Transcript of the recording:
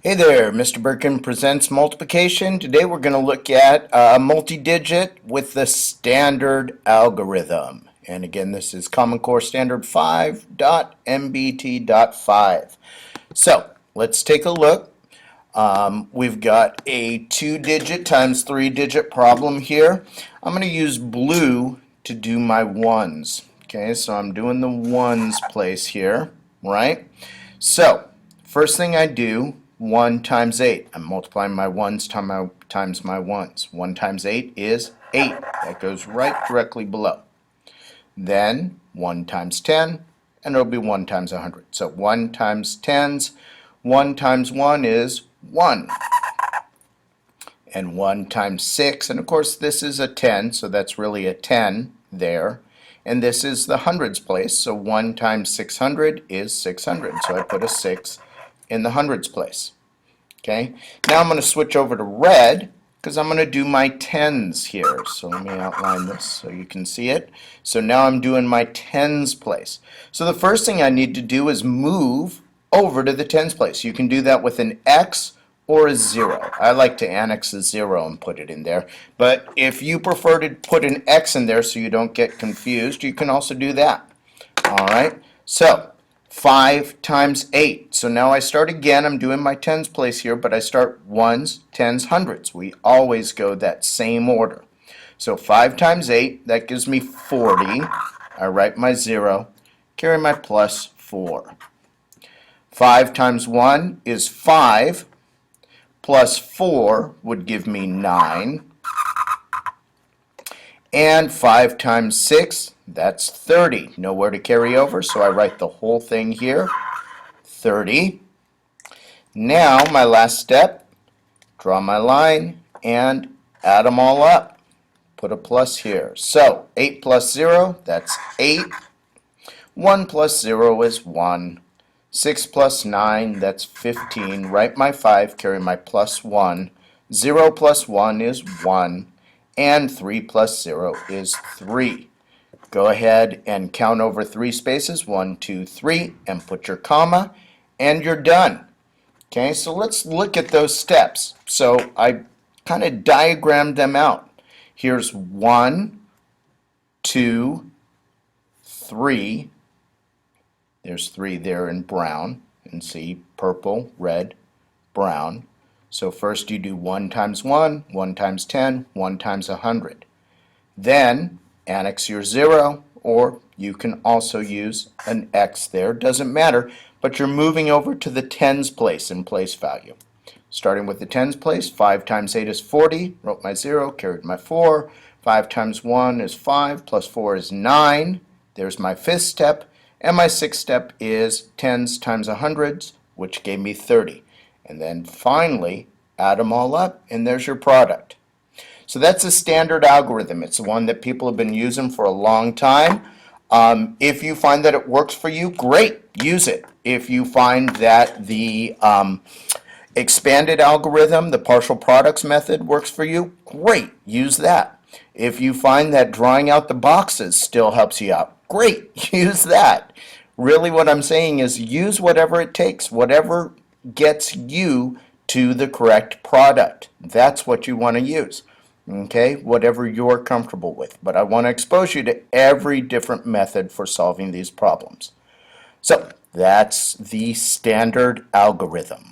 Hey there, Mr. Birkin presents multiplication. Today we're going to look at a multi-digit with the standard algorithm. And again, this is Common Core Standard 5.mbt.5. So let's take a look. We've got a 2-digit times 3-digit problem here. I'm going to use blue to do my ones. Okay, so I'm doing the ones place here, right? So first thing I do, 1 times 8. I'm multiplying my ones times my ones. 1 times 8 is 8. That goes right directly below. Then 1 times 10, and it'll be 1 times 100. So 1 times 10s, 1 times 1 is 1. And 1 times 6, and of course this is a 10, so that's really a 10 there. And this is the hundreds place, so 1 times 600 is 600. So I put a 6 in the hundreds place. Okay, now I'm going to switch over to red because I'm going to do my tens here. So let me outline this so you can see it. So now I'm doing my tens place. So the first thing I need to do is move over to the tens place. You can do that with an X or a 0. I like to annex a 0 and put it in there. But if you prefer to put an X in there so you don't get confused, you can also do that. All right, so 5 times 8. So now I start again. I'm doing my tens place here, but I start ones, tens, hundreds. We always go that same order. So 5 times 8, that gives me 40. I write my 0, carry my plus 4. 5 times 1 is 5, plus 4 would give me 9. And 5 times 6, that's 30. Nowhere to carry over, so I write the whole thing here, 30. Now, my last step, draw my line and add them all up. Put a plus here. So, 8 plus 0, that's 8. 1 plus 0 is 1. 6 plus 9, that's 15. Write my 5, carry my plus 1. 0 plus 1 is 1. And 3 plus 0 is 3. Go ahead and count over 3 spaces, 1, 2, 3, and put your comma, and you're done. Okay, so let's look at those steps. So I kind of diagrammed them out. Here's 1, 2, 3. There's 3 there in brown, and see purple, red, brown. So first you do 1 times 1, 1 times 10, 1 times 100. Then annex your 0, or you can also use an X there. Doesn't matter, but you're moving over to the tens place in place value. Starting with the tens place, 5 times 8 is 40. Wrote my 0, carried my 4. 5 times 1 is 5, plus 4 is 9. There's my fifth step. And my sixth step is tens times hundreds, which gave me 30. And then finally, add them all up, and there's your product. So that's a standard algorithm. It's the one that people have been using for a long time. If you find that it works for you, great, use it. If you find that the expanded algorithm, the partial products method, works for you, great, use that. If you find that drawing out the boxes still helps you out, great, use that. Really what I'm saying is use whatever it takes, whatever gets you to the correct product. That's what you want to use. Okay, whatever you're comfortable with. But I want to expose you to every different method for solving these problems. So that's the standard algorithm.